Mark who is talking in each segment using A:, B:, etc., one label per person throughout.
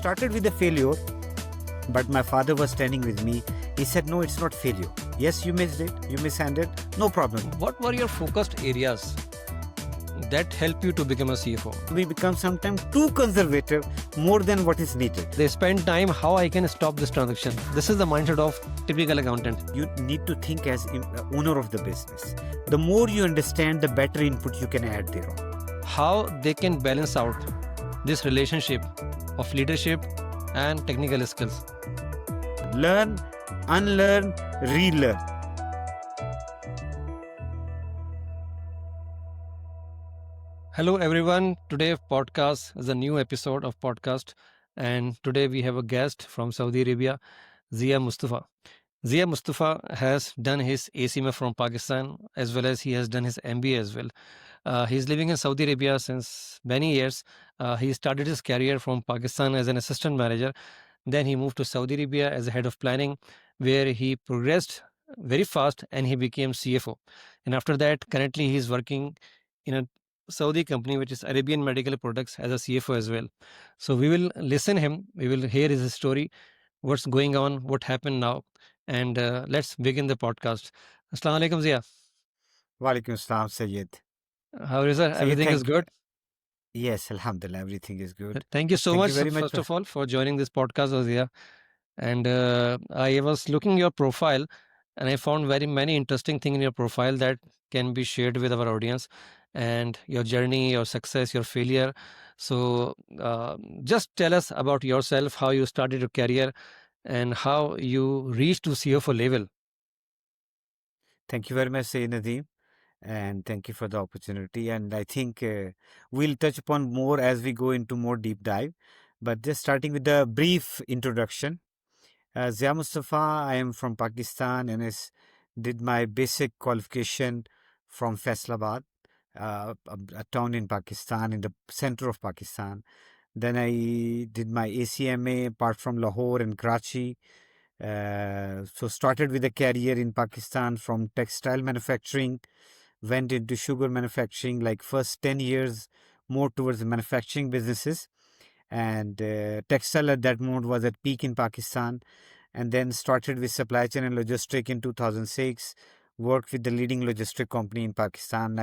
A: started with a failure, but my father was standing with me. He said, no, it's not failure. Yes, you missed it. You mishandled. No problem.
B: What were your focused areas that help you to become a CFO?
A: We become sometimes too conservative, more than what is needed.
B: They spend time, how I can stop this transaction. This is the mindset of typical accountant.
A: You need to think as owner of the business. The more you understand, the better input you can add there on.
B: How they can balance out this relationship of leadership and technical skills.
A: Learn, unlearn, relearn.
B: Hello everyone. Today podcast is a new episode of podcast, and today we have a guest from Saudi Arabia, Zia Mustafa. Zia Mustafa has done his ACMF from Pakistan as well as he has done his MBA as well. He's living in Saudi Arabia since many years. He started his career from Pakistan as an assistant manager. Then he moved to Saudi Arabia as a head of planning, where he progressed very fast and he became CFO. And after that, currently he is working in a Saudi company, which is Arabian Medical Products, as a CFO as well. So we will listen him. We will hear his story, what's going on, what happened now. And let's begin the podcast. Assalamu alaikum, Zia.
A: Walaikum assalam, Sayyid.
B: How is it? Everything is good?
A: Yes, alhamdulillah, everything is good.
B: Thank you so
A: Thank
B: much,
A: you very much
B: first of all, for joining this podcast, Zia. And I was looking your profile and I found very many interesting things in your profile that can be shared with our audience, and your journey, your success, your failure. So just tell us about yourself, how you started your career and how you reached to CFO level.
A: Thank you very much, Sayyid Nadeem. And thank you for the opportunity. And I think we'll touch upon more as we go into more deep dive. But just starting with a brief introduction. Zia Mustafa, I am from Pakistan and did my basic qualification from Faisalabad, a town in Pakistan, in the center of Pakistan. Then I did my ACMA apart from Lahore and Karachi. So started with a career in Pakistan from textile manufacturing, went into sugar manufacturing, like first 10 years more towards the manufacturing businesses. And textile at that moment was at peak in Pakistan. And then started with supply chain and logistic in 2006, worked with the leading logistic company in Pakistan,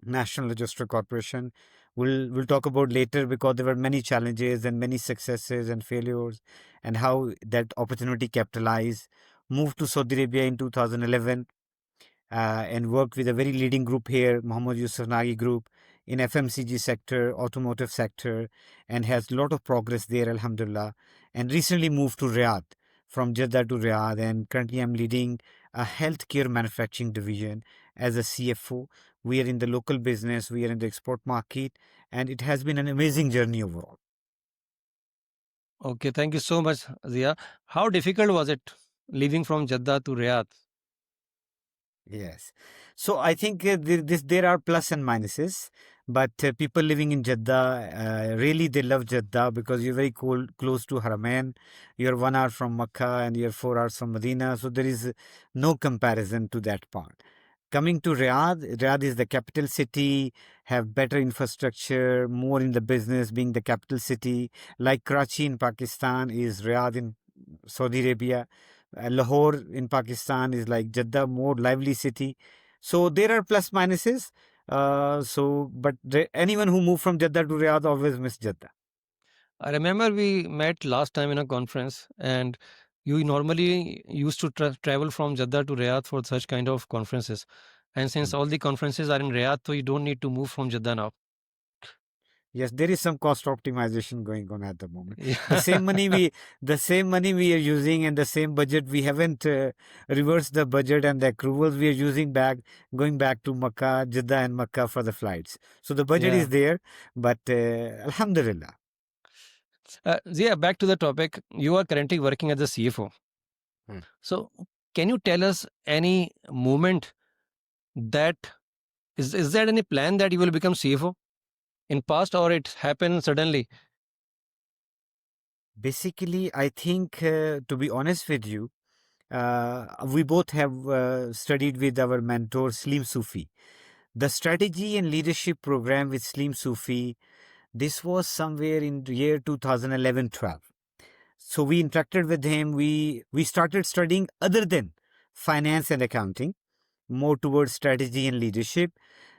A: National Logistic Corporation. We'll talk about later because there were many challenges and many successes and failures and how that opportunity capitalized. Moved to Saudi Arabia in 2011 and worked with a very leading group here, Muhammad Yusuf Nagi Group, in FMCG sector, automotive sector, and has a lot of progress there, alhamdulillah. And recently moved to Riyadh, from Jeddah to Riyadh, and currently I'm leading a healthcare manufacturing division as a CFO. We are in the local business, we are in the export market, and it has been an amazing journey overall.
B: Okay, thank you so much, Zia. How difficult was it leaving from Jeddah to Riyadh?
A: Yes. So I think there are plus and minuses, but people living in Jeddah, really they love Jeddah because you're very close to Haramain. You're 1 hour from Makkah and you're 4 hours from Medina. So there is no comparison to that part. Coming to Riyadh, Riyadh is the capital city, have better infrastructure, more in the business, being the capital city. Like Karachi in Pakistan is Riyadh in Saudi Arabia. Lahore in Pakistan is like Jeddah, more lively city. So there are plus minuses. But anyone who moved from Jeddah to Riyadh always miss Jeddah.
B: I remember we met last time in a conference, and you normally used to travel from Jeddah to Riyadh for such kind of conferences. And since all the conferences are in Riyadh, so you don't need to move from Jeddah now.
A: Yes, there is some cost optimization going on at the moment.
B: Yeah.
A: The same money we are using and the same budget, we haven't reversed the budget and the accruals we are using going back to Makkah, Jeddah and Makkah for the flights. So the budget
B: Yeah.
A: is there, but alhamdulillah.
B: Zia, back to the topic. You are currently working as a CFO. So can you tell us any moment that is there any plan that you will become CFO in past, or it happened suddenly?
A: Basically, I think, to be honest with you, we both have studied with our mentor, Slim Sufi. The strategy and leadership program with Slim Sufi, this was somewhere in the year 2011-12. So we interacted with him. We started studying other than finance and accounting, more towards strategy and leadership.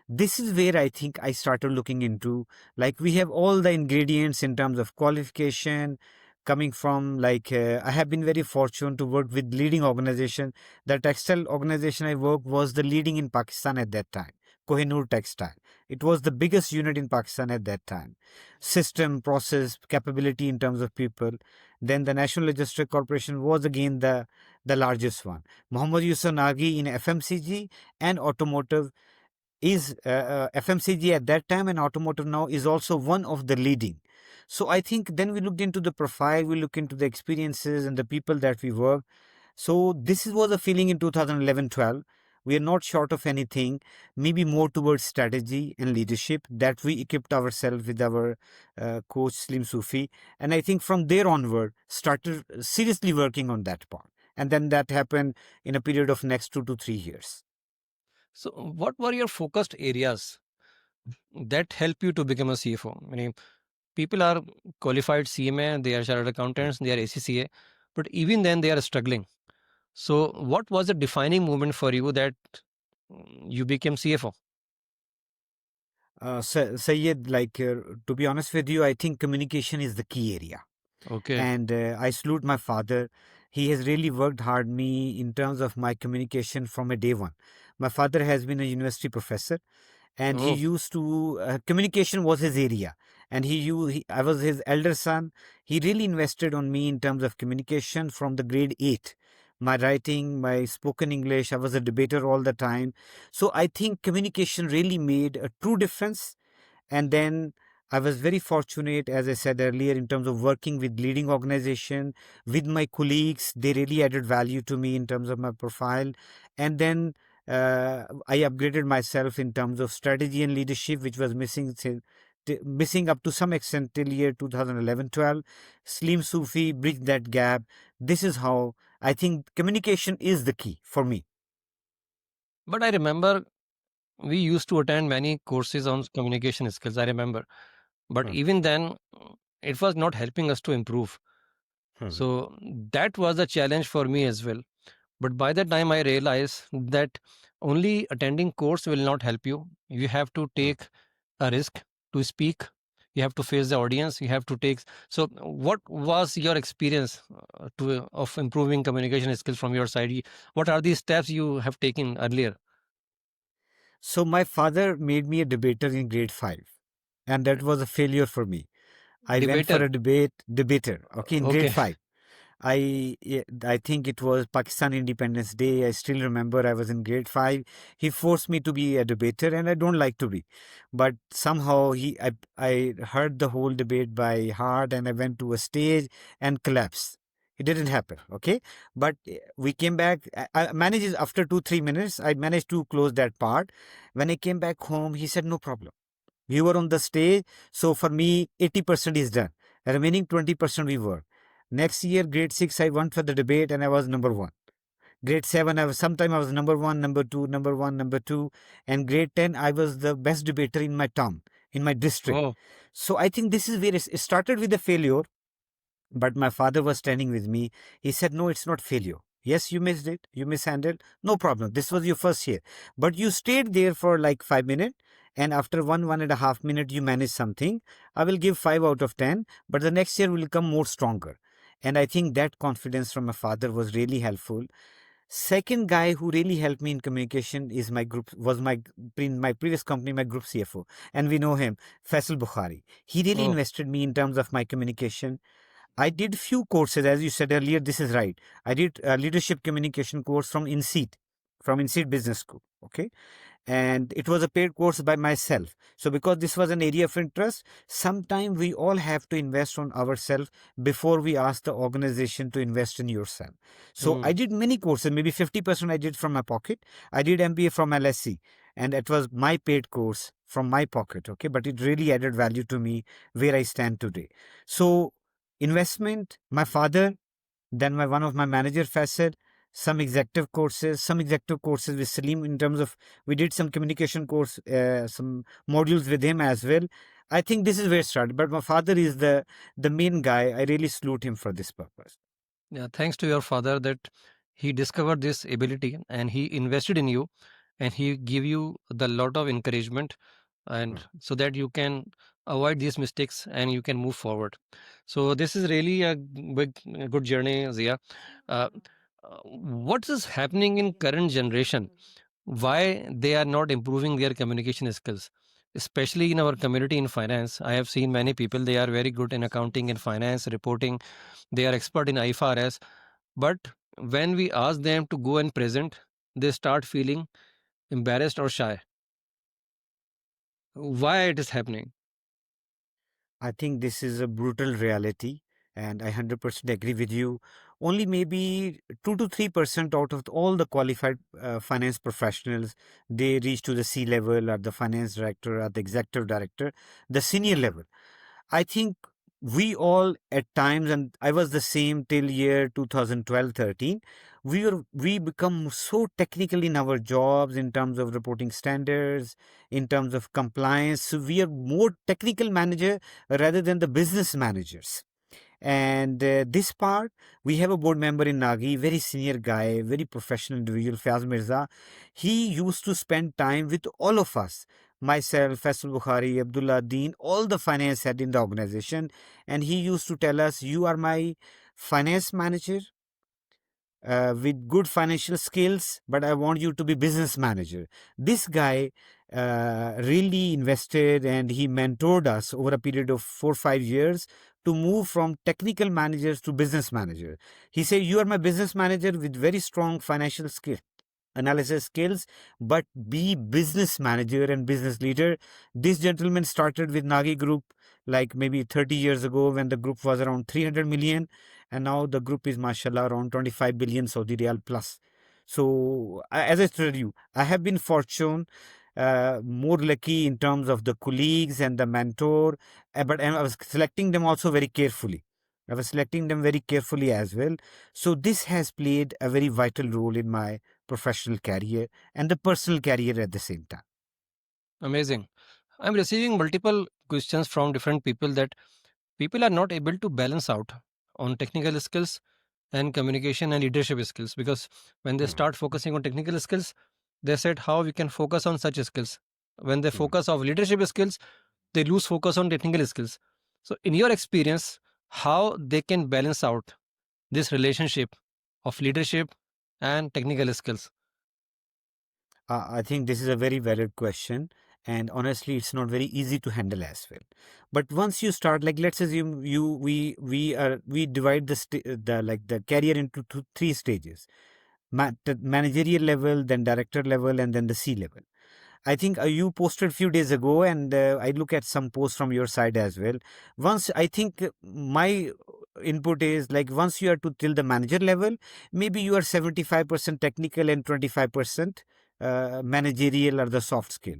A: This is where I think I started looking into, like, we have all the ingredients in terms of qualification coming from, like, I have been very fortunate to work with leading organization. The textile organization I worked was the leading in Pakistan at that time, Kohinoor Textile. It was the biggest unit in Pakistan at that time. System, process, capability in terms of people. Then the National Logistic Corporation was again the largest one. Muhammad Yusuf Nagi in FMCG and automotive is FMCG at that time, and automotive now is also one of the leading. So I think then we looked into the profile, we look into the experiences and the people that we work. So this was a feeling in 2011-12. We are not short of anything, maybe more towards strategy and leadership, that we equipped ourselves with our coach Slim Sufi. And I think from there onward, started seriously working on that part. And then that happened in a period of next 2 to 3 years.
B: So, what were your focused areas that help you to become a CFO? I mean, people are qualified CMA, they are chartered accountants, they are ACCA, but even then they are struggling. So, what was the defining moment for you that you became CFO?
A: Sayyid, like, to be honest with you, I think communication is the key area.
B: Okay.
A: And I salute my father. He has really worked hard me in terms of my communication from a day one. My father has been a university professor, and he
B: Oh,
A: used to communication was his area, and I was his elder son. He really invested on me in terms of communication from the grade 8. My writing, my spoken English, I was a debater all the time. So I think communication really made a true difference. And then I was very fortunate, as I said earlier, in terms of working with leading organization, with my colleagues. They really added value to me in terms of my profile. And then I upgraded myself in terms of strategy and leadership, which was missing up to some extent till year 2011-12. Slim Sufi bridged that gap. This is how I think communication is the key for me.
B: but I remember we used to attend many courses on communication skills. I remember, but
A: Hmm.
B: even then, it was not helping us to improve.
A: Hmm.
B: So that was a challenge for me as well. But by the time I realized that only attending course will not help you, you have to
A: Hmm.
B: take a risk to speak. You have to face the audience. You have to take. So, what was your experience to of improving communication skills from your side? What are the steps you have taken earlier?
A: So my father made me a debater in grade 5, and that was a failure for me. I went for
B: Debater.
A: a debater, okay, in grade
B: Okay.
A: 5. I think it was Pakistan Independence Day. I still remember I was in grade 5. He forced me to be a debater, and I don't like to be. But somehow I heard the whole debate by heart, and I went to a stage and collapsed. It didn't happen, okay? But we came back. I managed after 2 3 minutes. I managed to close that part. When I came back home, he said, "No problem. We were on the stage, so for me, 80% is done. The remaining 20% we work." Next year, grade 6, I went for the debate and I was number one. Grade 7, sometime I was number one, number two, number one, number two. And grade 10, I was the best debater in my town, in my district.
B: Oh,
A: So I think this is where it started with a failure, but my father was standing with me. He said, "No, it's not failure. Yes, you missed it. You mishandled. No problem. This was your first year. But you stayed there for like 5 minutes. And after 1.5 minutes, you managed something. I will give 5 out of 10. But the next year will come more stronger." And I think that confidence from my father was really helpful. Second guy who really helped me in communication is in my previous company, my group CFO. And we know him, Faisal Bukhari. He really
B: oh,
A: invested me in terms of my communication. I did few courses, as you said earlier. This is right. I did a leadership communication course from INSEAD Business School. Okay, and it was a paid course by myself. So because this was an area of interest, sometimes we all have to invest on ourselves before we ask the organization to invest in yourself. So I
B: hmm.
A: did many courses. Maybe 50% I did from my pocket. I did MBA from LSE, and it was my paid course from my pocket. Okay, but it really added value to me where I stand today. So investment, my father, then one of my manager facet, some executive courses with Salim in terms of we did some communication course, some modules with him as well. I think this is where it started. But my father is the main guy. I really salute him for this purpose.
B: Yeah, thanks to your father that he discovered this ability and he invested in you and he give you the lot of encouragement and
A: Mm.
B: so that you can avoid these mistakes and you can move forward. So this is really a good journey, Zia. Uh, what is happening in current generation? Why they are not improving their communication skills? Especially in our community in finance, I have seen many people, they are very good in accounting and finance reporting, they are expert in IFRS, but when we ask them to go and present, they start feeling embarrassed or shy. Why it is happening?
A: I think this is a brutal reality, and I 100% agree with you. Only maybe 2 to 3% out of all the qualified finance professionals, they reach to the C level or the finance director or the executive director, the senior level. I think we all at times, and I was the same till year 2012, 13. We become so technical in our jobs in terms of reporting standards, in terms of compliance. So we are more technical manager rather than the business managers. And this part, we have a board member in Nagi, very senior guy, very professional individual, Faz Mirza. He used to spend time with all of us, myself, Faisal Bukhari, Abdullah Deen, all the finance head in the organization. And he used to tell us, you are my finance manager with good financial skills, but I want you to be business manager. This guy really invested and he mentored us over a period of 4 or 5 years to move from technical managers to business manager. He said, you are my business manager with very strong financial skill analysis skills, but be business manager and business leader. This gentleman started with Nagi Group like maybe 30 years ago when the group was around 300 million, and now the group is mashallah around 25 billion Saudi Riyal plus. So, as I told you, I have been fortunate, more lucky in terms of the colleagues and the mentor, but I was selecting them also very carefully. I was selecting them very carefully as well. So, this has played a very vital role in my professional career and the personal career at the same time.
B: Amazing. I'm receiving multiple questions from different people that people are not able to balance out on technical skills and communication and leadership skills because when they
A: Mm,
B: start focusing on technical skills, they said how we can focus on such skills. When they
A: mm.
B: focus on leadership skills, they lose focus on technical skills. So, in your experience, how they can balance out this relationship of leadership and technical skills?
A: I think this is a very valid question, and honestly, it's not very easy to handle as well. But once you start, like let's assume we divide the like the career into three stages: the managerial level, then director level, and then the C level. I think you posted a few days ago, and I look at some posts from your side as well. Once I think my input is like once you are to till the manager level, maybe you are 75% technical and 25% managerial or the soft skill.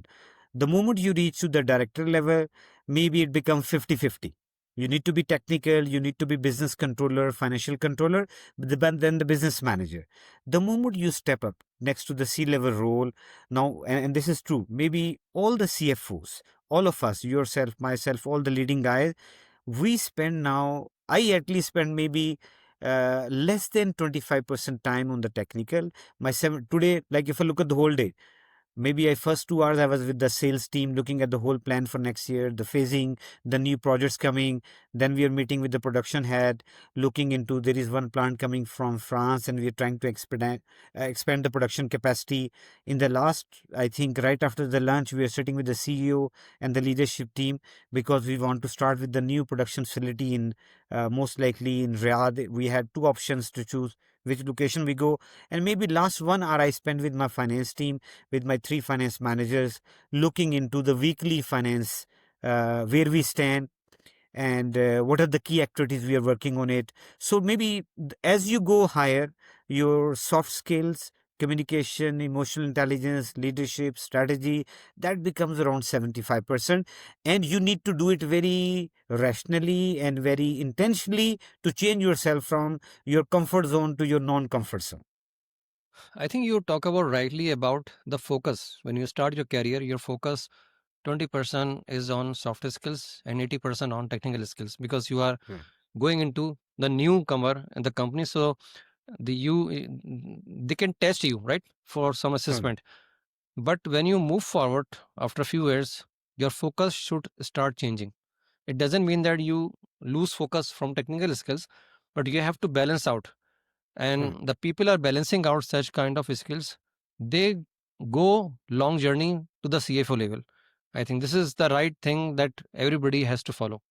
A: The moment you reach to the director level, maybe it becomes 50-50. You need to be technical, you need to be business controller, financial controller, but then the business manager. The moment you step up next to the C level role, now, and this is true, maybe all the CFOs, all of us, yourself, myself, all the leading guys, we spend now, I at least spend maybe less than 25% time on the technical. Today, like if I look at the whole day, maybe I first 2 hours I was with the sales team looking at the whole plan for next year, the phasing, the new projects coming. Then we are meeting with the production head, looking into there is one plant coming from France, and we are trying to expand the production capacity. In the last, I think right after the lunch, we are sitting with the CEO and the leadership team because we want to start with the new production facility in most likely in Riyadh. We had two options to choose which location we go, and maybe last 1 hour I spent with my finance team, with my three finance managers, looking into the weekly finance, where we stand, and what are the key activities we are working on it. So maybe as you go higher, your soft skills, communication, emotional intelligence, leadership, strategy, that becomes around 75%, and you need to do it very rationally and very intentionally to change yourself from your comfort zone to your non-comfort zone.
B: I think you talk about rightly about the focus. When you start your career, your focus 20% is on soft skills and 80% on technical skills, because you are going into the newcomer in the company. So they can test you, right, for some
A: Right.
B: assessment. But when you move forward after a few years, your focus should start changing. It doesn't mean that you lose focus from technical skills, but you have to balance out.
A: Right.
B: And the people are balancing out such kind of skills. They go long journey to the CFO level. I think this is the right thing that everybody has to follow.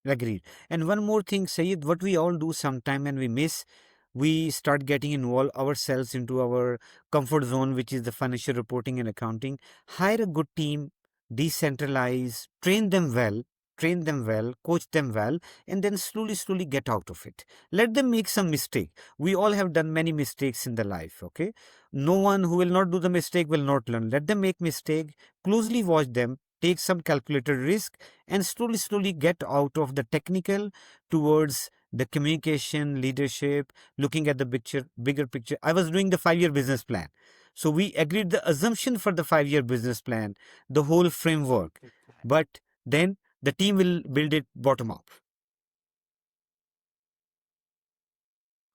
A: Agreed. And one more thing, Sayed, what we all do sometime and we miss, we start getting involved ourselves into our comfort zone, which is the financial reporting and accounting. Hire a good team, decentralize, train them well, coach them well, and then slowly, slowly get out of it. Let them make some mistake. We all have done many mistakes in the life, okay? No one who will not do the mistake will not learn. Let them make mistake, closely watch them, take some calculated risk, and slowly, slowly get out of the technical towards the communication, leadership, looking at the bigger picture. I was doing the 5 year business plan. So we agreed the assumption for the 5 year business plan, the whole framework. But then the team will build it bottom up.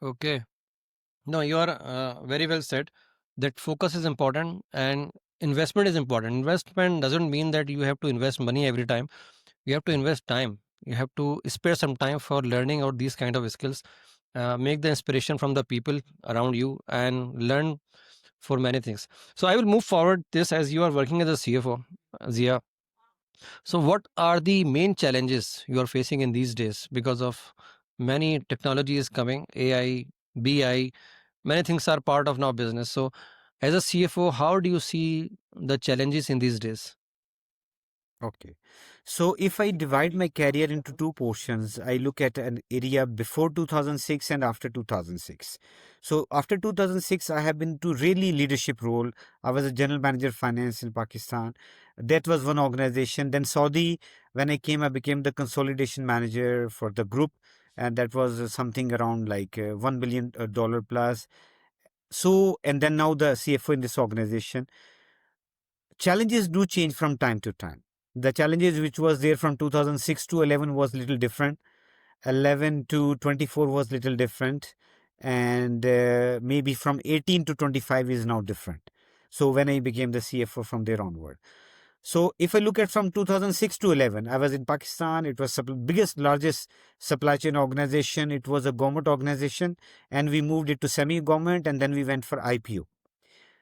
B: Okay. No, you are very well said that focus is important and investment is important. Investment doesn't mean that you have to invest money every time. You have to invest time. You have to spare some time for learning out these kind of skills. Make the inspiration from the people around you and learn for many things. So I will move forward this as you are working as a CFO, Zia. So what are the main challenges you are facing in these days because of many technologies coming, AI, BI, many things are part of now business. So as a CFO, how do you see the challenges in these days?
A: Okay. So if I divide my career into two portions, I look at an area before 2006 and after 2006. So after 2006, I have been to really leadership role. I was a general manager finance in Pakistan. That was one organization. Then Saudi, when I came, I became the consolidation manager for the group. And that was something around like $1 billion dollar plus. So, and then now the CFO in this organization. Challenges do change from time to time. The challenges which was there from 2006 to 11 was little different. 11 to 24 was little different, and maybe from 18 to 25 is now different. So when I became the CFO from there onward. So if I look at from 2006 to 11, I was in Pakistan. It was biggest, largest supply chain organization. It was a government organization, and we moved it to semi-government, and then we went for IPO.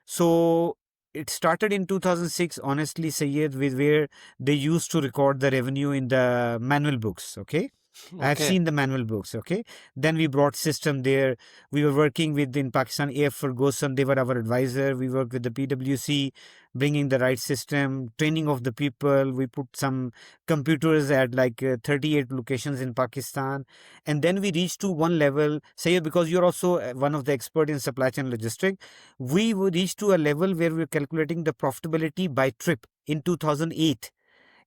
A: So it started in 2006, honestly, Sayed, with where they used to record the revenue in the manual books. Okay. I have
B: Okay.
A: seen the manual books. Okay. Then we brought system there. We were working with in Pakistan AF Ferguson. They were our advisor. We worked with the PwC, bringing the right system, training of the people. We put some computers at like 38 locations in Pakistan. And then we reached to one level, Sayed, because you're also one of the expert in supply chain logistics, we would reach to a level where we're calculating the profitability by trip in 2008.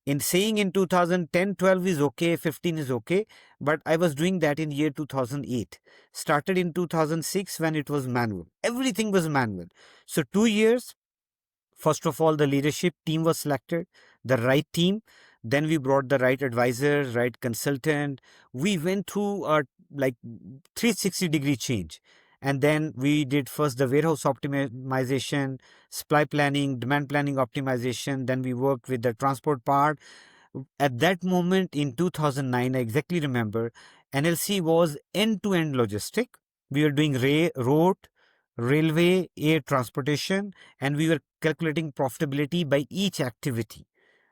A: In saying in 2010, 12 is okay, 15 is okay, but I was doing that in year 2008. Started in 2006 when it was manual. Everything was manual. So 2 years, first of all, the leadership team was selected, the right team. Then we brought the right advisor, right consultant. We went through a like 360-degree change. And then we did first the warehouse optimization, supply planning, demand planning optimization. Then we worked with the transport part. At that moment in 2009, I exactly remember, NLC was end-to-end logistic. We were doing road, railway, air transportation, and we were calculating profitability by each activity,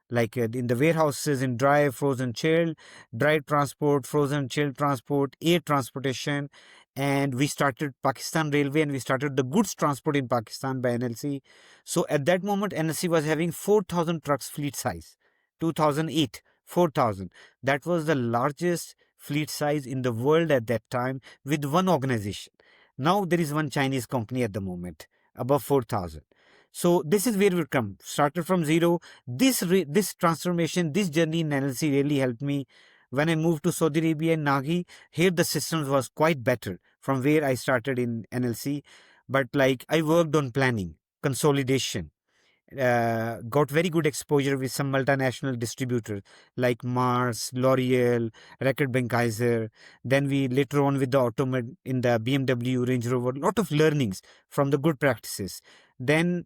A: like in the warehouses, in dry, frozen, chilled, dry transport, frozen, chilled transport, air transportation. And we started Pakistan Railway, and we started the goods transport in Pakistan by NLC. So at that moment, NLC was having 4,000 trucks fleet size. 2008, 4,000. That was the largest fleet size in the world at that time with one organization. Now there is one Chinese company at the moment, above 4,000. So this is where we come. Started from zero. This transformation, this journey in NLC really helped me. When I moved to Saudi Arabia and Nagi, here the systems was quite better from where I started in NLC. But like I worked on planning, consolidation, got very good exposure with some multinational distributors like Mars, L'Oreal, Reckitt Benckiser. Then we later on with the automat in the BMW, Range Rover, lot of learnings from the good practices. Then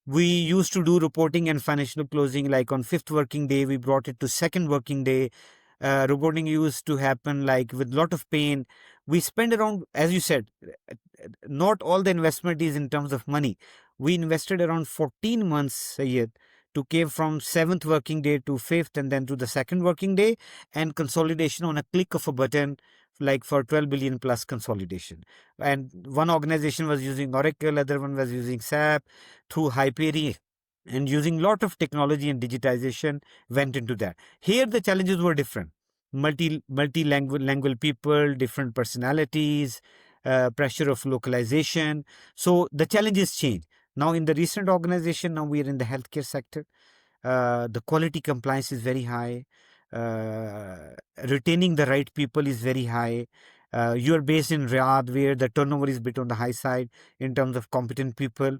A: we used to do reporting and financial closing like on fifth working day. We brought it to second working day. Reporting used to happen like with lot of pain. We spend around, as you said, not all the investment is in terms of money. We invested around 14 months a year to came from seventh working day to fifth and then to the second working day, and consolidation on a click of a button, like for 12 billion plus consolidation. And one organization was using Oracle, other one was using SAP through Hyperion, and using lot of technology and digitization went into that. Here the challenges were different. Multilingual people, different personalities, pressure of localization. So the challenges change. Now in the recent organization, now we are in the healthcare sector. The quality compliance is very high. Uh, Retaining the right people is very high. You are based in Riyadh, where the turnover is a bit on the high side in terms of competent people.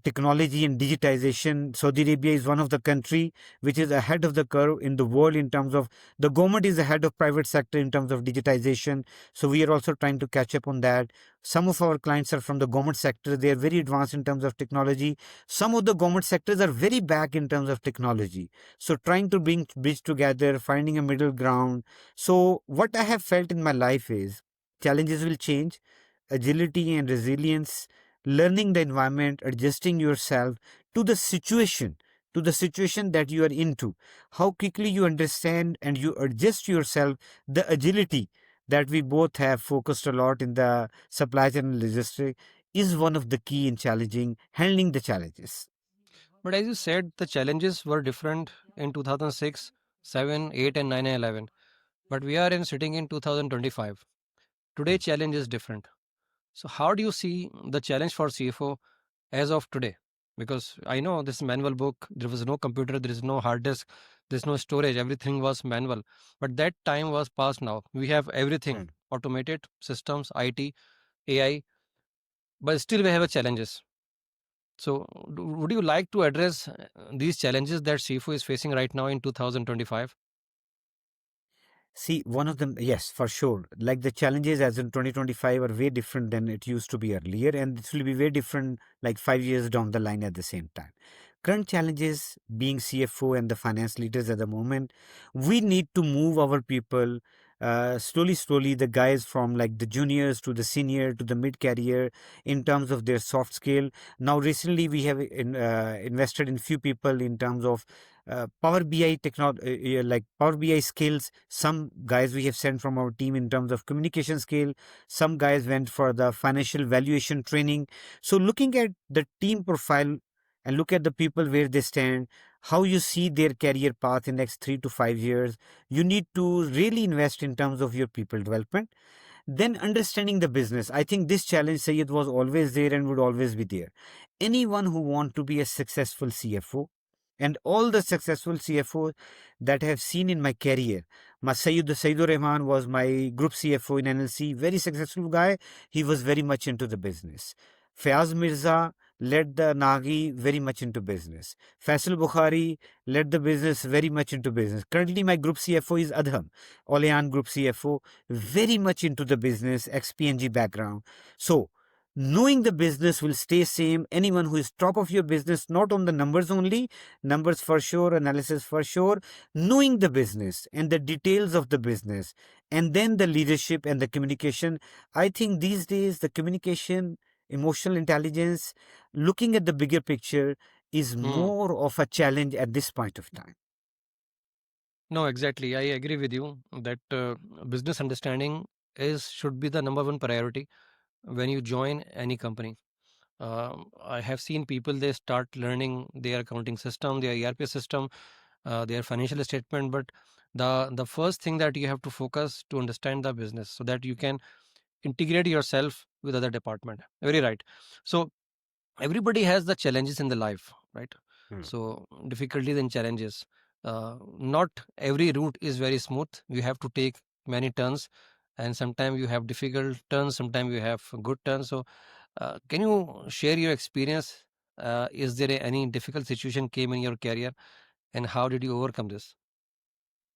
A: Technology and digitization. Saudi Arabia is one of the country which is ahead of the curve in the world in terms of the government is ahead of private sector in terms of digitization. So we are also trying to catch up on that. Some of our clients are from the government sector. They are very advanced in terms of technology. Some of the government sectors are very back in terms of technology. So trying to bring bridge together, finding a middle ground. So what I have felt in my life is challenges will change, agility and resilience, learning the environment, adjusting yourself to the situation, that you are into, how quickly you understand and you adjust yourself, the agility that we both have focused a lot in the supply chain and logistics is one of the key in challenging handling the challenges.
B: But as you said, the challenges were different in 2006, 7, 8, and 9 and 11. But we are in sitting in 2025. Today,
A: Hmm,
B: challenge is different. So, how do you see the challenge for CFO as of today? Because I know this manual book, there was no computer, there is no hard disk, there's no storage, everything was manual. But that time was past now. We have everything
A: hmm.
B: automated systems, IT, AI, but still we have a challenges. So, would you like to address these challenges that CFO is facing right now in 2025?
A: See, one of them, yes, for sure. Like the challenges as in 2025 are way different than it used to be earlier, and it will be very different like 5 years down the line at the same time. Current challenges being CFO and the finance leaders at the moment, we need to move our people slowly, the guys from like the juniors to the senior to the mid career in terms of their soft skill. Now, recently we have invested in few people in terms of Power BI technology, like Power BI skills. Some guys we have sent from our team in terms of communication skill. Some guys went for the financial valuation training. So looking at the team profile and look at the people where they stand, how you see their career path in next 3 to 5 years. You need to really invest in terms of your people development. Then understanding the business. I think this challenge, Sayed, was always there and would always be there. Anyone who want to be a successful CFO, and all the successful CFOs that I have seen in my career. Sayyidur Rahman was my group CFO in NLC, very successful guy. He was very much into the business. Fayaz Mirza led the Nagi very much into business. Faisal Bukhari led the business very much into business. Currently, my group CFO is Adham, Olean Group CFO, very much into the business, ex-PNG background. So, knowing the business will stay same. Anyone who is top of your business, not on the numbers only, numbers for sure, analysis for sure, knowing the business and the details of the business, and then the leadership and the communication. I think these days the communication, emotional intelligence, looking at the bigger picture is
B: Hmm.
A: more of a challenge at this point of time.
B: No, exactly. I agree with you that business understanding is should be the number one priority when you join any company. I have seen people they start learning their accounting system, their ERP system, their financial statement, but the first thing that you have to focus to understand the business so that you can integrate yourself with other department. Very right. So everybody has the challenges in the life, right?
A: Hmm.
B: So difficulties and challenges. Not every route is very smooth. You have to take many turns, and sometimes you have difficult turns, sometimes you have good turns. So can you share your experience Is there any difficult situation came in your career, and how did you overcome this?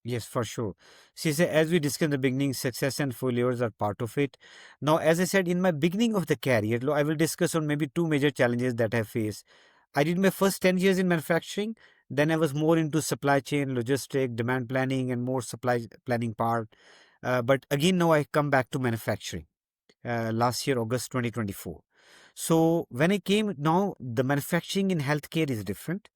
A: Yes, for sure. See, as we discussed in the beginning, success and failures are part of it. Now, as I said, in my beginning of the career, I will discuss on maybe two major challenges that I faced. I did my first 10 years in manufacturing. Then I was more into supply chain, logistic, demand planning, and more supply planning part. But again, now I come back to manufacturing last year, August 2024. So when I came now, the manufacturing in healthcare is different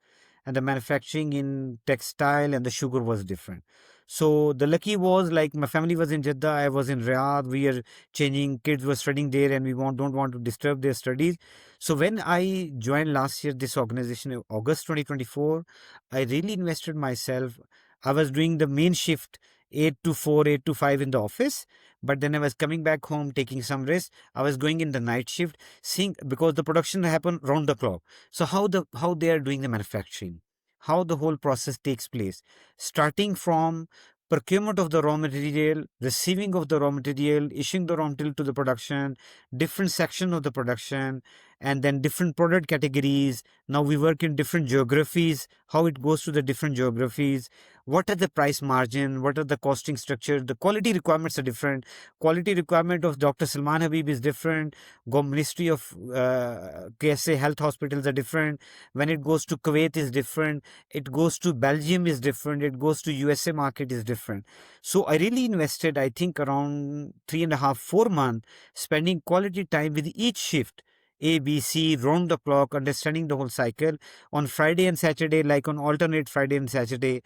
A: and the manufacturing in textile and the sugar was different. So the lucky was like my family was in Jeddah, I was in Riyadh. We are changing, kids were studying there, and we don't want to disturb their studies. So when I joined last year this organization in August 2024, I really invested myself. I was doing the main shift 8 to 4, 8 to 5 in the office, but then I was coming back home taking some rest. I was going in the night shift, seeing because the production happened round the clock. So how they are doing the manufacturing, how the whole process takes place, starting from procurement of the raw material, receiving of the raw material, issuing the raw material to the production, different section of the production, and then different product categories. Now we work in different geographies, how it goes to the different geographies, what are the price margin, what are the costing structure, the quality requirements are different. Quality requirement of Dr. Salman Habib is different. Go Ministry of KSA health hospitals are different. When it goes to Kuwait is different. It goes to Belgium is different. It goes to USA market is different. So I really invested, I think, around 3.5, 4 months spending quality time with each shift. A, B, C, round the clock, understanding the whole cycle. On Friday and Saturday, like on alternate Friday and Saturday,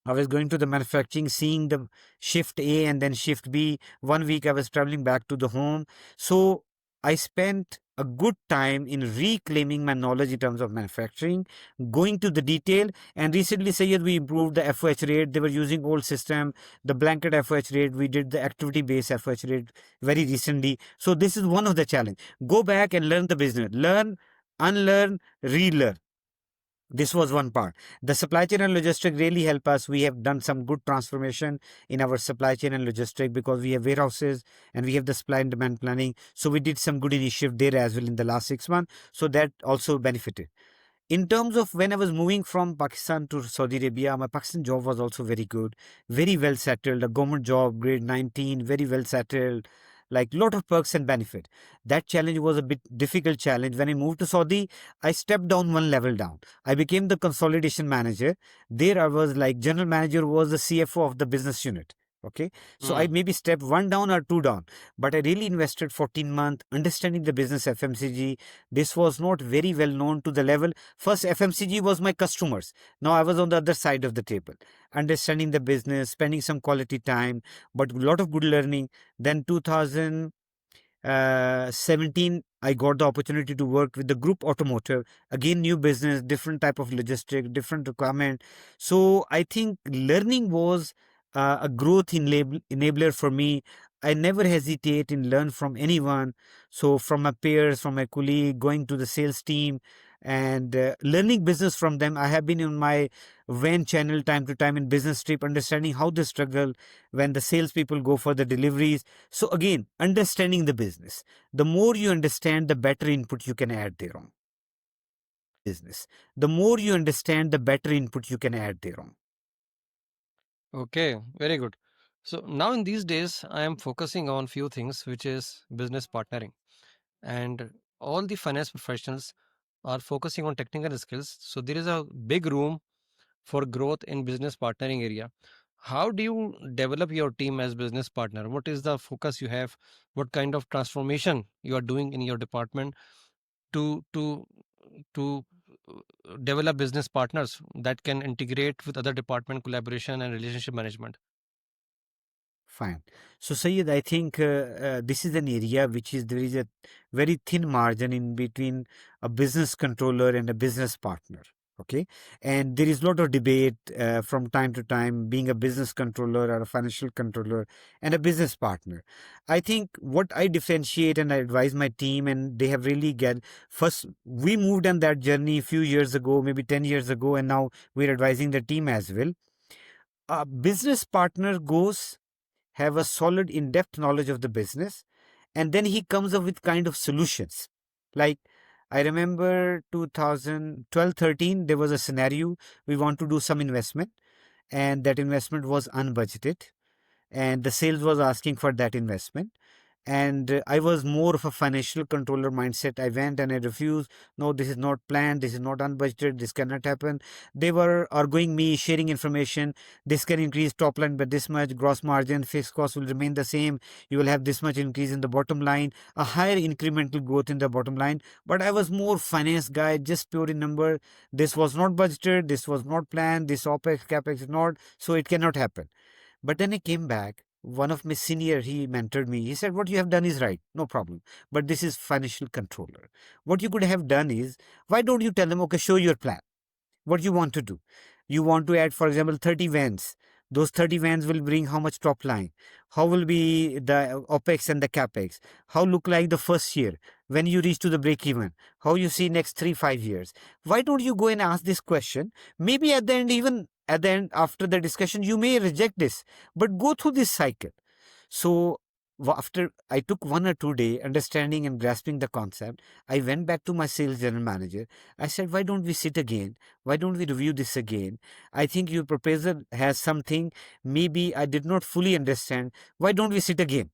A: I was going to the manufacturing, seeing the shift A and then shift B. 1 week I was traveling back to the home. So I spent a good time in reclaiming my knowledge in terms of manufacturing, going to the detail. And recently, Sayed, we improved the FOH rate. They were using old system, the blanket FOH rate. We did the activity based FOH rate very recently. So this is one of the challenge. Go back and learn the business. Learn, unlearn, relearn. This was one part. The supply chain and logistic really help us. We have done some good transformation in our supply chain and logistic because we have warehouses and we have the supply and demand planning. So we did some good initiative there as well in the last 6 months. So that also benefited. In terms of when I was moving from Pakistan to Saudi Arabia, my Pakistan job was also very good, very well settled, a government job, grade 19, very well settled, like lot of perks and benefit. That challenge was a bit difficult challenge. When I moved to Saudi, I stepped down one level down. I became the consolidation manager. There I was like general manager was the CFO of the business unit. Okay. So I
B: Mm.
A: maybe step one down or two down, but I really invested 14 months understanding the business FMCG. This was not very well known to the level. First, FMCG was my customers. Now I was on the other side of the table, understanding the business, spending some quality time, but a lot of good learning. Then 2017, I got the opportunity to work with the group automotive. Again, new business, different type of logistic, different requirement. So I think learning was a growth enabler for me. I never hesitate in learn from anyone. So from my peers, from my colleague, going to the sales team and learning business from them. I have been in my van channel time to time in business trip, understanding how they struggle when the salespeople go for the deliveries. So again, understanding the business. The more you understand, the better input you can add there on business. The more you understand, the better input you can add there on.
B: Okay, very good. So now in these days, I am focusing on few things, which is business partnering, and all the finance professionals are focusing on technical skills. So there is a big room for growth in business partnering area. How do you develop your team as business partner? What is the focus you have? What kind of transformation you are doing in your department to to to develop business partners that can integrate with other department collaboration and relationship management?
A: Fine. So, Sayed, I think this is an area which is there is a very thin margin in between a business controller and a business partner. Okay, and there is a lot of debate from time to time being a business controller or a financial controller and a business partner. I think what I differentiate and I advise my team, and they have really get first. We moved on that journey a few years ago, maybe 10 years ago, and now we're advising the team as well. A business partner goes have a solid in-depth knowledge of the business, and then he comes up with kind of solutions like I remember 2012, 13, there was a scenario. We want to do some investment, and that investment was unbudgeted, and the sales was asking for that investment. And I was more of a financial controller mindset. I went and I refused. No, this is not planned, this is not unbudgeted, this cannot happen. They were arguing me, sharing information. This can increase top line by this much, gross margin, fixed cost will remain the same, you will have this much increase in the bottom line, a higher incremental growth in the bottom line. But I was more finance guy, just pure in number. This was not budgeted, this was not planned, this opex capex is not, so it cannot happen. But then I came back. One of my senior, he mentored me. He said, "What you have done is right, no problem. But this is financial controller. What you could have done is, why don't you tell them, okay, show your plan, what you want to do. You want to add, for example, 30 vans. Those 30 vans will bring how much top line? How will be the OPEX and the CAPEX? How look like the first year when you reach to the break even? How you see next 3, 5 years? Why don't you go and ask this question? Maybe at the end, even at the end, after the discussion, you may reject this, but go through this cycle. So after I took 1 or 2 day understanding and grasping the concept, I went back to my sales general manager. I said, why don't we sit again? Why don't we review this again? I think your proposal has something maybe I did not fully understand. Why don't we sit again?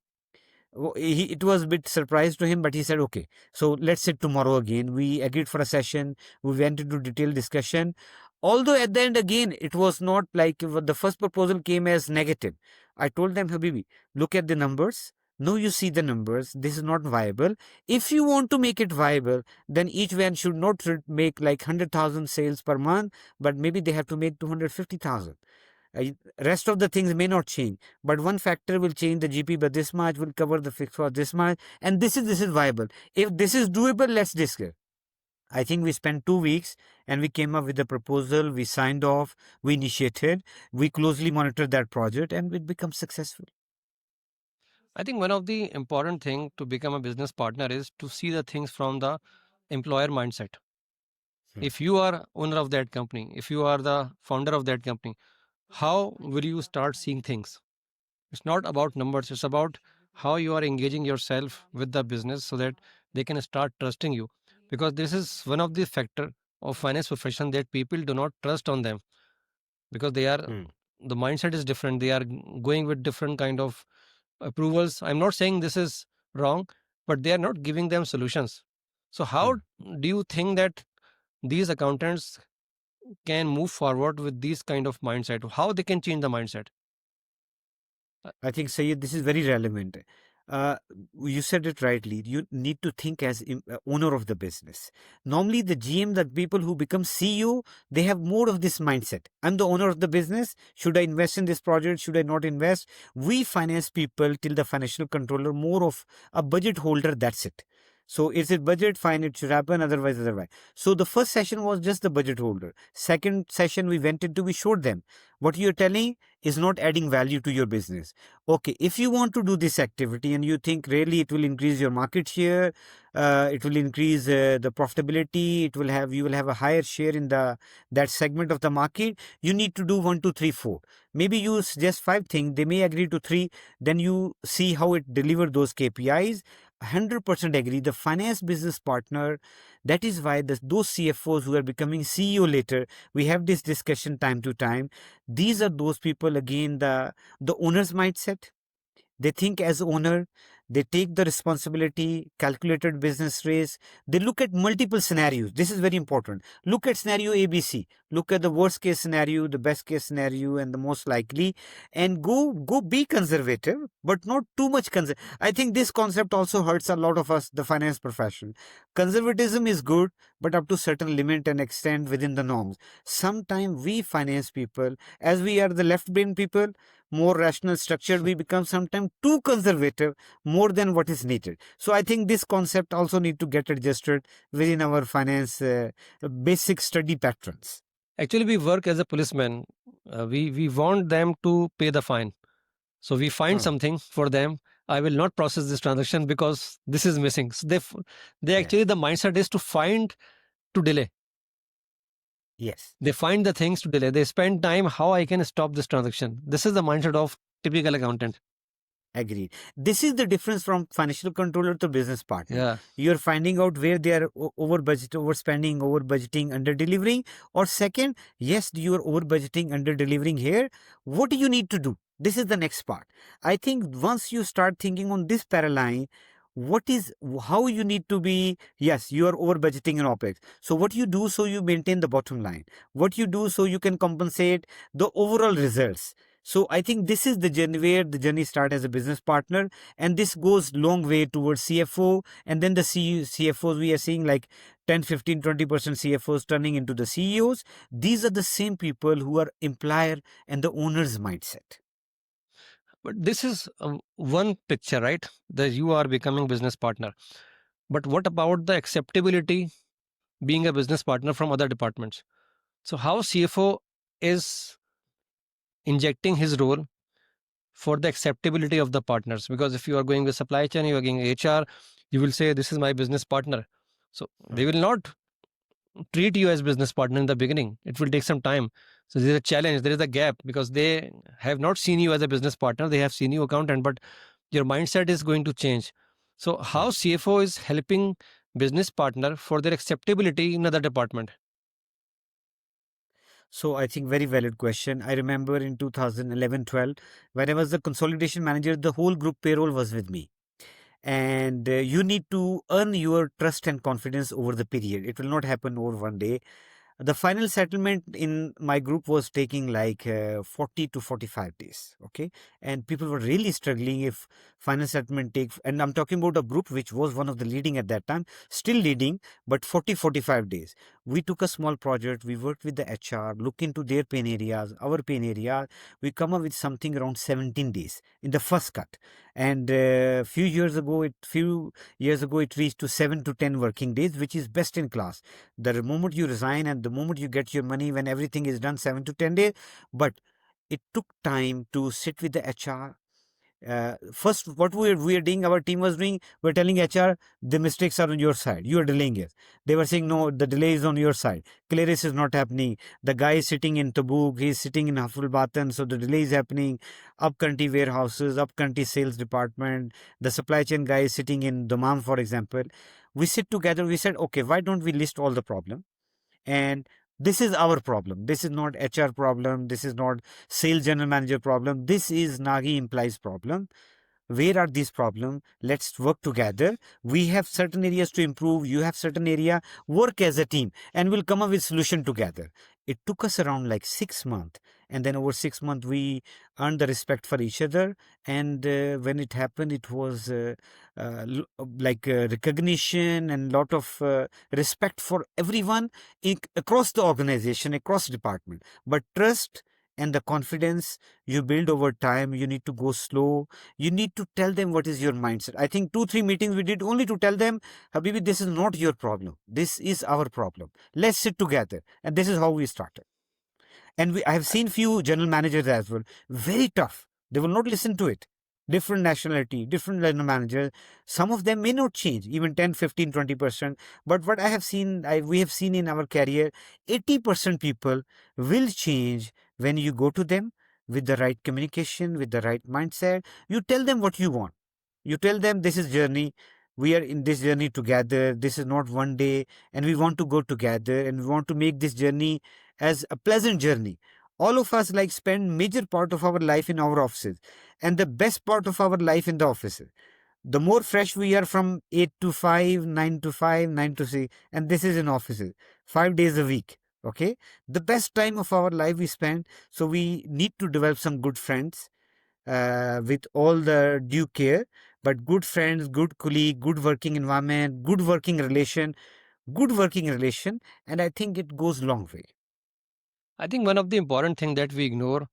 A: It was a bit surprise to him, but he said, okay, so let's sit tomorrow again. We agreed for a session. We went into detailed discussion. Although at the end, again, it was not like the first proposal came as negative. I told them, Habibi, look at the numbers. No, you see the numbers. This is not viable. If you want to make it viable, then each van should not make like 100,000 sales per month, but maybe they have to make 250,000. Rest of the things may not change, but one factor will change the GP by this much, will cover the fixed cost this much, and this is viable. If this is doable, let's discuss. I think we spent 2 weeks and we came up with a proposal. We signed off, we initiated, we closely monitored that project, and it became successful.
B: I think one of the important thing to become a business partner is to see the things from the employer mindset.
A: Hmm.
B: If you are owner of that company, if you are the founder of that company, how will you start seeing things? It's not about numbers, it's about how you are engaging yourself with the business so that they can start trusting you. Because this is one of the factor of finance profession that people do not trust on them, because they are,
A: Hmm.
B: the mindset is different. They are going with different kind of approvals. I'm not saying this is wrong, but they are not giving them solutions. So how
A: Hmm.
B: do you think that these accountants can move forward with these kind of mindset? How they can change the mindset? Uh,
A: I think, Sayed, this is very relevant. Uh, you said it rightly. You need to think as owner of the business. Normally, the GM, the people who become CEO, they have more of this mindset. I'm the owner of the business. Should I invest in this project? Should I not invest? We finance people till the financial controller, more of a budget holder. That's it. So is it budget? Fine, it should happen. Otherwise. So the first session was just the budget holder. Second session we went into, we showed them what you're telling is not adding value to your business. Okay, if you want to do this activity and you think really it will increase your market share, it will increase the profitability, it will have you will have a higher share in the that segment of the market. You need to do 1, 2, 3, 4. Maybe you suggest 5 things. They may agree to 3. Then you see how it deliver those KPIs. 100% agree. The finance business partner. That is why those CFOs who are becoming CEO later, we have this discussion time to time. These are those people, again, the owner's mindset. They think as owner, they take the responsibility, calculated business risk. They look at multiple scenarios. This is very important. Look at scenario ABC. Look at the worst case scenario, the best case scenario, and the most likely, and go be conservative, but not too much conservative. I think this concept also hurts a lot of us, the finance profession. Conservatism is good, but up to certain limit and extent within the norms. Sometimes we finance people, as we are the left brain people, more rational structured, we become sometimes too conservative, more than what is needed. So I think this concept also need to get adjusted within our finance basic study patterns.
B: Actually, we work as a policeman. We want them to pay the fine. So we find
A: Hmm.
B: something for them. I will not process this transaction because this is missing. So they
A: Yeah.
B: actually, the mindset is to find, to delay.
A: Yes.
B: They find the things to delay. They spend time how I can stop this transaction. This is the mindset of typical accountant.
A: Agreed. This is the difference from financial controller to business partner.
B: Yeah.
A: You're finding out where they are over budget, overspending, over budgeting, under delivering. Or second, yes, you are over budgeting, under delivering here. What do you need to do? This is the next part. I think once you start thinking on this paradigm, what is how you need to be? Yes, you are over budgeting in OPEX. So what you do so you maintain the bottom line? What you do so you can compensate the overall results? So I think this is the journey where the journey starts as a business partner, and this goes long way towards CFO, and then the CFOs we are seeing like 10, 15, 20% CFOs turning into the CEOs. These are the same people who are employer and the owner's mindset.
B: But this is one picture, right? That you are becoming business partner. But what about the acceptability being a business partner from other departments? So how CFO is injecting his role for the acceptability of the partners? Because if you are going with supply chain, you are going HR, you will say this is my business partner. So they
A: Right.
B: will not treat you as business partner in the beginning. It will take some time. So there is a challenge, there is a gap, because they have not seen you as a business partner, they have seen you accountant, but your mindset is going to change. So how
A: Right.
B: CFO is helping business partner for their acceptability in other department?
A: So I think very valid question. I remember in 2011-12, when I was the consolidation manager, the whole group payroll was with me. And you need to earn your trust and confidence over the period. It will not happen over one day. The final settlement in my group was taking like 40 to 45 days. Okay. And people were really struggling if final settlement takes, and I'm talking about a group which was one of the leading at that time, still leading, but 40, 45 days. We took a small project. We worked with the HR, look into their pain areas, our pain area. We come up with something around 17 days in the first cut. And few years ago, it reached to 7 to 10 working days, which is best in class. The moment you resign and the moment you get your money, when everything is done, 7 to 10 days. But it took time to sit with the HR. First, what we are doing, our team was doing, we're telling HR the mistakes are on your side. You are delaying it. They were saying no, the delay is on your side. Clearance is not happening. The guy is sitting in Tabuk, he's sitting in Hafulbatan, so the delay is happening. Up country warehouses, up country sales department. The supply chain guy is sitting in Damam, for example. We sit together. We said, okay, why don't we list all the problem? And this is our problem. This is not HR problem. This is not sales general manager problem. This is Nagi implies problem. Where are these problems? Let's work together. We have certain areas to improve. You have certain area. Work as a team, and we'll come up with solution together. It took us around like 6 months, and then over 6 months we earned the respect for each other. And when it happened, it was like recognition and lot of respect for everyone across the organization, across department. But trust and the confidence you build over time. You need to go slow. You need to tell them what is your mindset. I think 2, 3 meetings we did only to tell them, Habibi, this is not your problem. This is our problem. Let's sit together. And this is how we started. And I have seen few general managers as well. Very tough. They will not listen to it. Different nationality, different general manager. Some of them may not change, even 10, 15, 20%. But what I have seen, we have seen in our career, 80% people will change when you go to them with the right communication, with the right mindset. You tell them what you want. You tell them this is journey. We are in this journey together. This is not one day, and we want to go together, and we want to make this journey as a pleasant journey. All of us like spend major part of our life in our offices, and the best part of our life in the offices. The more fresh we are from 8 to 5, 9 to 5, 9 to 6, and this is in offices, 5 days a week. Okay, the best time of our life we spend. So we need to develop some good friends with all the due care, but good friends, good colleague, good working environment, good working relation, and I think it goes long way.
B: I think one of the important thing that we ignore,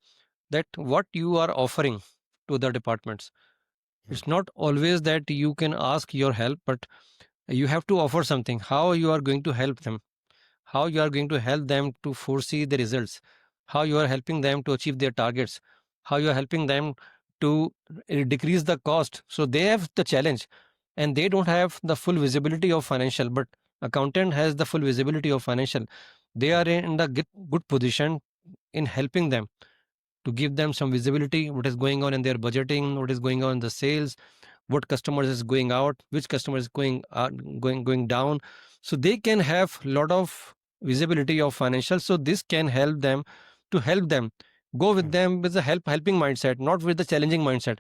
B: that what you are offering to the departments. It's not always that you can ask your help, but you have to offer something. How you are going to help them? How you are going to help them to foresee the results? How you are helping them to achieve their targets? How you are helping them to decrease the cost? So they have the challenge, and they don't have the full visibility of financial, but accountant has the full visibility of financial. They are in the good position in helping them. to give them some visibility, what is going on in their budgeting, what is going on in the sales, what customers is going out, which customer is going down, so they can have lot of visibility of financials. So this can help them go with
A: Hmm.
B: them with the helping mindset, not with the challenging mindset.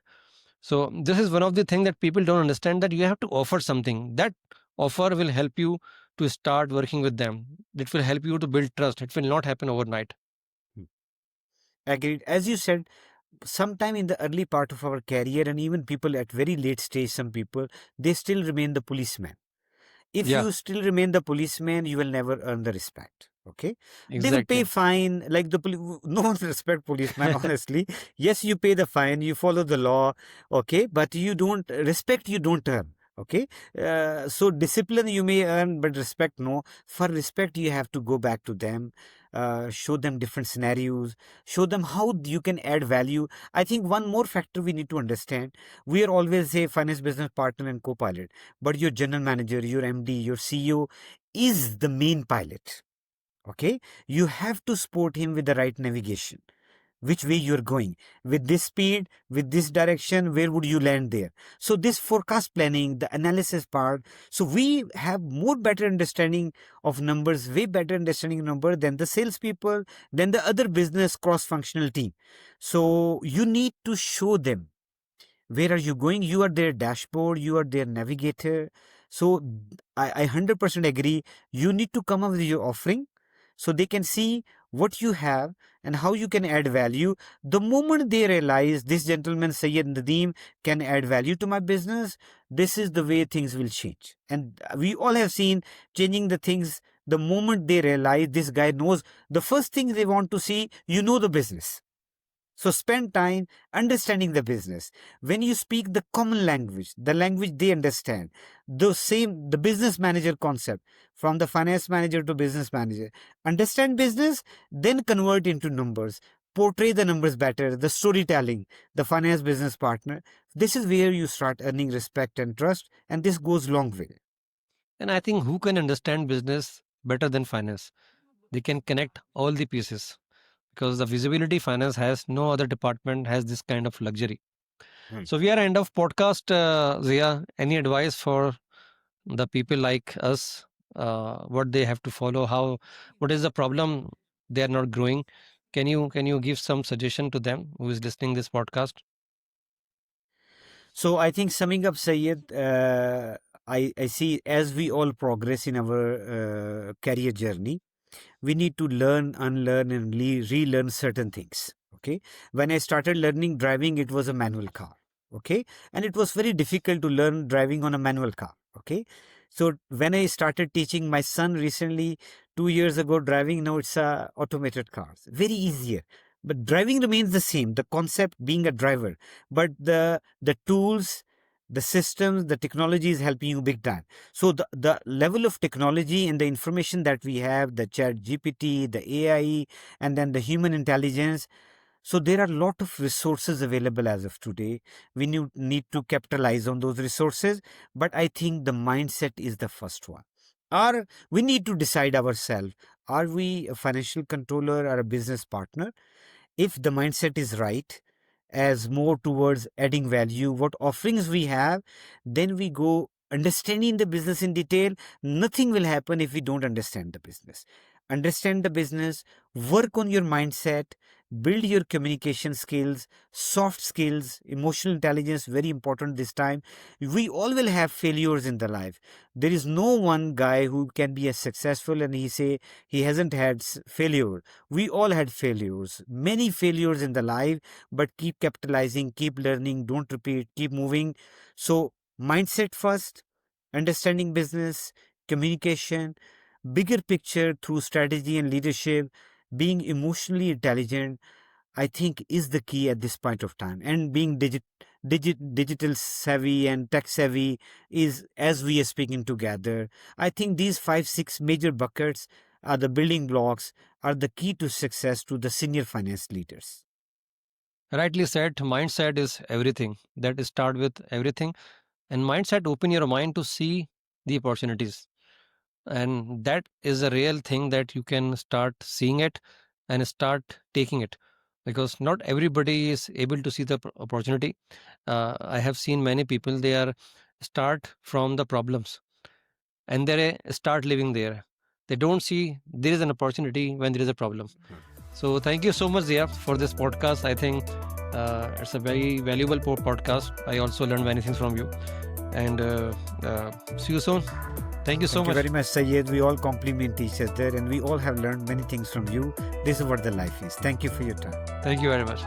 B: So this is one of the things that people don't understand, that you have to offer something. That offer will help you to start working with them. It will help you to build trust. It will not happen overnight.
A: Hmm. Agreed. As you said, sometime in the early part of our career, and even people at very late stage, some people, they still remain the policeman. If
B: Yeah,
A: you still remain the policeman, you will never earn the respect. Okay, they will pay
B: exactly.
A: fine. Like no one respect policeman. Honestly, yes, you pay the fine, you follow the law. Okay, but you don't respect. You don't earn. Okay, so discipline you may earn, but respect no. For respect, you have to go back to them, show them different scenarios, show them how you can add value. I think one more factor we need to understand: we are always a finance business partner and co-pilot, but your general manager, your MD, your CEO is the main pilot. Okay, you have to support him with the right navigation, which way you're going, with this speed, with this direction, where would you land there. So this forecast planning, the analysis part, so we have more better understanding of numbers, way better understanding of number than the salespeople, than the other business cross functional team. So you need to show them where are you going. You are their dashboard, you are their navigator. So I 100% agree, you need to come up with your offering so they can see what you have and how you can add value. The moment they realize this gentleman Sayyid Nadeem can add value to my business, this is the way things will change. And we all have seen changing the things the moment they realize this guy knows. The first thing they want to see, you know, the business. So spend time understanding the business. When you speak the common language, the language they understand, the business manager concept, from the finance manager to business manager, understand business, then convert into numbers, portray the numbers better, the storytelling, the finance business partner. This is where you start earning respect and trust, and this goes long way.
B: And I think who can understand business better than finance? They can connect all the pieces, because the visibility finance has, no other department has this kind of luxury.
A: Hmm.
B: So we are end of podcast. Zia, any advice for the people like us? What they have to follow? How? What is the problem? They are not growing. Can you give some suggestion to them who is listening this podcast?
A: So I think summing up, Sayed, I see as we all progress in our career journey, we need to learn, unlearn, and relearn certain things. Okay. When I started learning driving, it was a manual car. Okay. And it was very difficult to learn driving on a manual car. Okay. So when I started teaching my son recently, 2 years ago, driving, now it's automated cars. Very easier. But driving remains the same, the concept being a driver. But the tools, the systems, the technology is helping you big time. So the level of technology and the information that we have, the chat GPT, the AI, and then the human intelligence. So there are a lot of resources available as of today. We need to capitalize on those resources. But I think the mindset is the first one. Or we need to decide ourselves, are we a financial controller or a business partner? If the mindset is right, as more towards adding value, what offerings we have, then we go understanding the business in detail. Nothing will happen if we don't understand the business. Understand the business, work on your mindset, build your communication skills, soft skills, emotional intelligence, very important this time. We all will have failures in the life. There is no one guy who can be as successful and he say he hasn't had failure. We all had failures, many failures in the life, but keep capitalizing, keep learning, don't repeat, keep moving. So, mindset first, understanding business, communication, bigger picture through strategy and leadership, being emotionally intelligent, I think is the key at this point of time. And being digital savvy and tech savvy is as we are speaking together. I think these five, six major buckets are the building blocks, are the key to success to the senior finance leaders.
B: Rightly said. Mindset is everything. That start with everything, and mindset open your mind to see the opportunities, and that is a real thing that you can start seeing it and start taking it. because not everybody is able to see the opportunity. I have seen many people, they are start from the problems and they start living there. They don't see there is an opportunity when there is a problem. So thank you so much, Zia, for this podcast. I think it's a very valuable podcast. I also learned many things from you. And see you soon. Thank you so
A: Thank you
B: much.
A: very much, Sayed. We all compliment each other and we all have learned many things from you. This is what the life is. Thank you for your time.
B: Thank you very much.